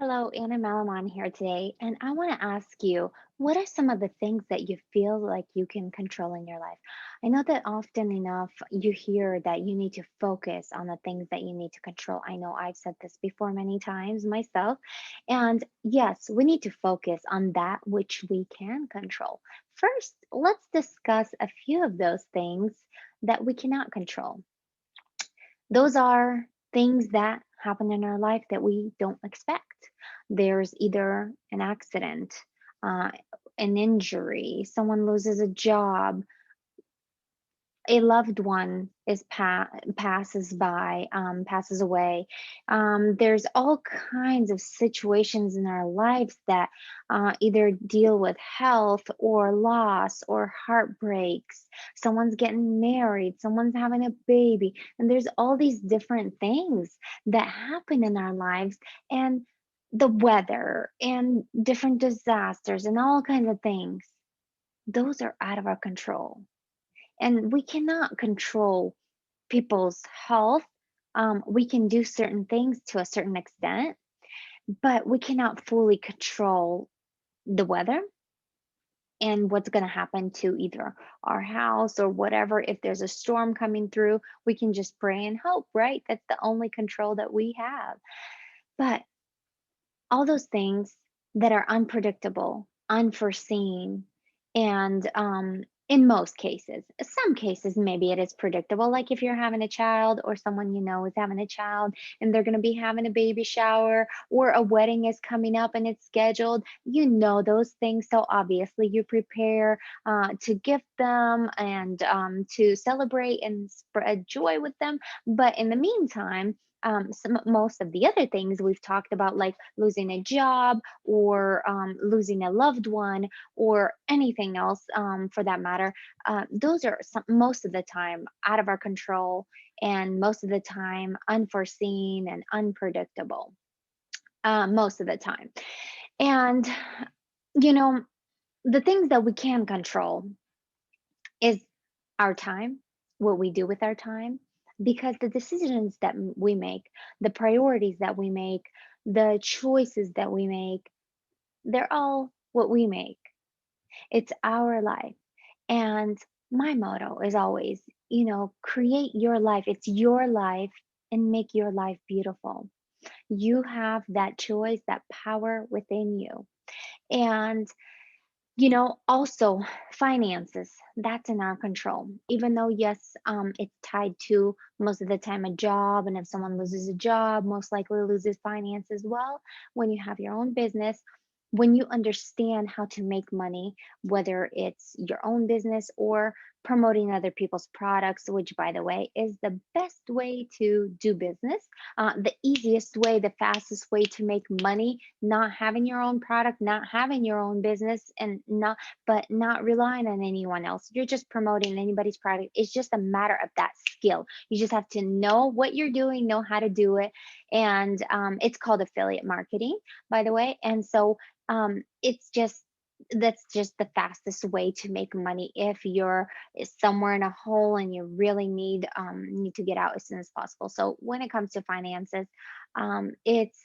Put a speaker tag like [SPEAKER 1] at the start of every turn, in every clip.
[SPEAKER 1] Hello, Anna Malimon here today, and I want to ask you, what are some of the things that you feel like you can control in your life? I know that often enough you hear that you need to focus on the things that you need to control. I know I've said this before many times myself. And yes, we need to focus on that which we can control. First, let's discuss a few of those things that we cannot control. Those are things that happen in our life that we don't expect. There's either an accident, uh, an injury, someone loses a job, a loved one passes by, passes away. There's all kinds of situations in our lives that either deal with health or loss or heartbreaks. Someone's getting married, someone's having a baby, and there's all these different things that happen in our lives, and the weather and different disasters and all kinds of things. Those are out of our control, and we cannot control people's health. We can do certain things to a certain extent, but we cannot fully control the weather and what's going to happen to either our house or whatever. If there's a storm coming through, we can just pray and hope, right? That's the only control that we have. But all those things that are unpredictable, unforeseen, and in most cases, some cases maybe it is predictable. Like if you're having a child or someone you know is having a child and they're going to be having a baby shower or a wedding is coming up and it's scheduled, you know those things. So obviously you prepare to gift them and to celebrate and spread joy with them. But in the meantime, most of the other things we've talked about, like losing a job or losing a loved one or anything else for that matter, those are most of the time out of our control and most of the time unforeseen and unpredictable, most of the time. And, you know, the things that we can control is our time, what we do with our time, because the decisions that we make, the priorities that we make, the choices that we make, they're all what we make. It's our life. And my motto is always, create your life. It's your life and make your life beautiful. You have that choice, that power within you. And also finances, that's in our control. Even though, yes, it's tied to most of the time a job, and if someone loses a job, most likely loses finance as well. When you have your own business, when you understand how to make money, whether it's your own business or promoting other people's products, which by the way is the best way to do business, the easiest way, the fastest way to make money, not having your own product, not having your own business, and not relying on anyone else. You're just promoting anybody's product. It's just a matter of that skill. You just have to know what you're doing, know how to do it. And it's called affiliate marketing, by the way. And so it's just that's just the fastest way to make money if you're somewhere in a hole and you really need to get out as soon as possible. So when it comes to finances, it's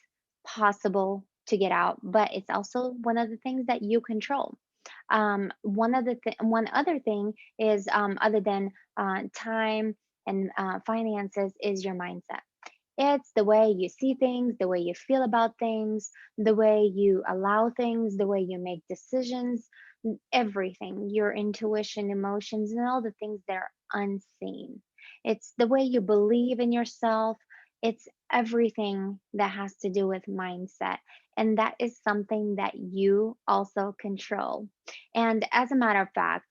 [SPEAKER 1] possible to get out, but it's also one of the things that you control. One other thing is, other than time and finances, is your mindset. It's the way you see things, the way you feel about things, the way you allow things, the way you make decisions, everything, your intuition, emotions, and all the things that are unseen. It's the way you believe in yourself. It's everything that has to do with mindset. And that is something that you also control. And as a matter of fact,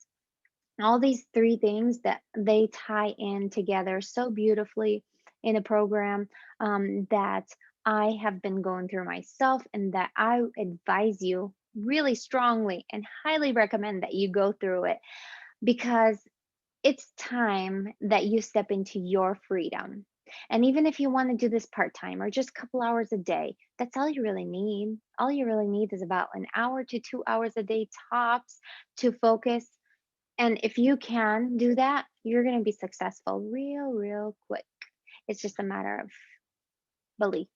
[SPEAKER 1] all these three things that they tie in together so beautifully in a program that I have been going through myself, and that I advise you really strongly and highly recommend that you go through it, because it's time that you step into your freedom. And even if you want to do this part time or just a couple hours a day, that's all you really need. All you really need is about an hour to 2 hours a day tops to focus, and if you can do that, you're going to be successful real quick. It's just a matter of belief,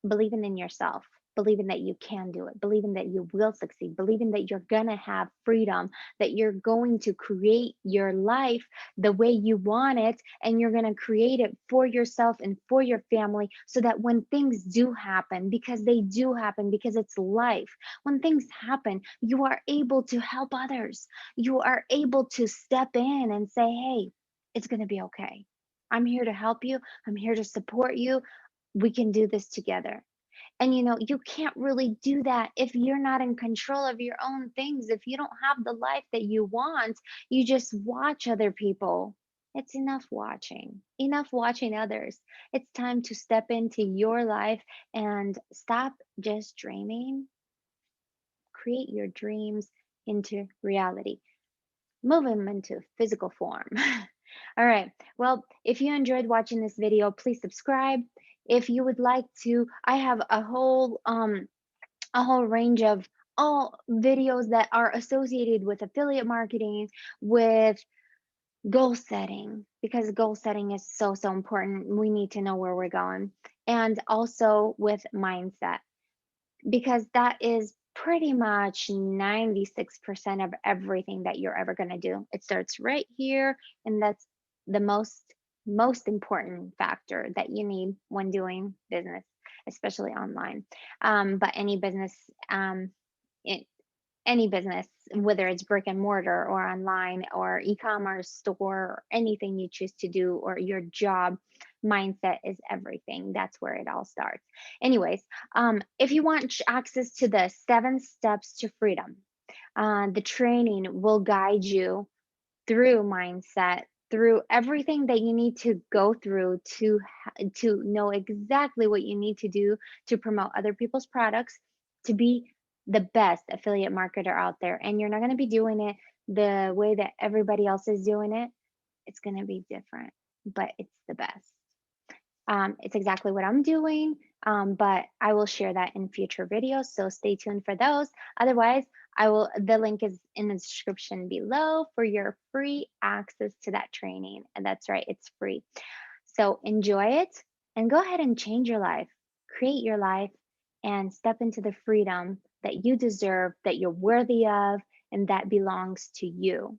[SPEAKER 1] believing in yourself. believing that you can do it, believing that you will succeed, believing that you're going to have freedom, that you're going to create your life the way you want it, and you're going to create it for yourself and for your family so that when things do happen, because they do happen, because it's life, when things happen, you are able to help others. You are able to step in and say, hey, it's going to be okay. I'm here to help you. I'm here to support you. We can do this together. And you can't really do that if you're not in control of your own things. If you don't have the life that you want, you just watch other people. It's enough watching others. It's time to step into your life and stop just dreaming, create your dreams into reality. Move them into physical form. All right. Well, if you enjoyed watching this video, please subscribe. If you would like to, I have a whole range of all videos that are associated with affiliate marketing, with goal setting, because goal setting is so, so important. We need to know where we're going, and also with mindset, because that is pretty much 96% of everything that you're ever going to do. It starts right here, and that's the most important factor that you need when doing business, especially online. But it, any business, whether it's brick and mortar or online or e-commerce store or anything you choose to do, or your job, mindset is everything. That's where it all starts. Anyways, if you want access to the 7 steps to freedom, the training will guide you through mindset, through everything that you need to go through to know exactly what you need to do to promote other people's products, to be the best affiliate marketer out there. And you're not going to be doing it the way that everybody else is doing it. It's going to be different, but it's the best. It's exactly what I'm doing, but I will share that in future videos, so stay tuned for those. Otherwise, the link is in the description below for your free access to that training. And that's right, it's free. So enjoy it and go ahead and change your life, create your life, and step into the freedom that you deserve, that you're worthy of, and that belongs to you.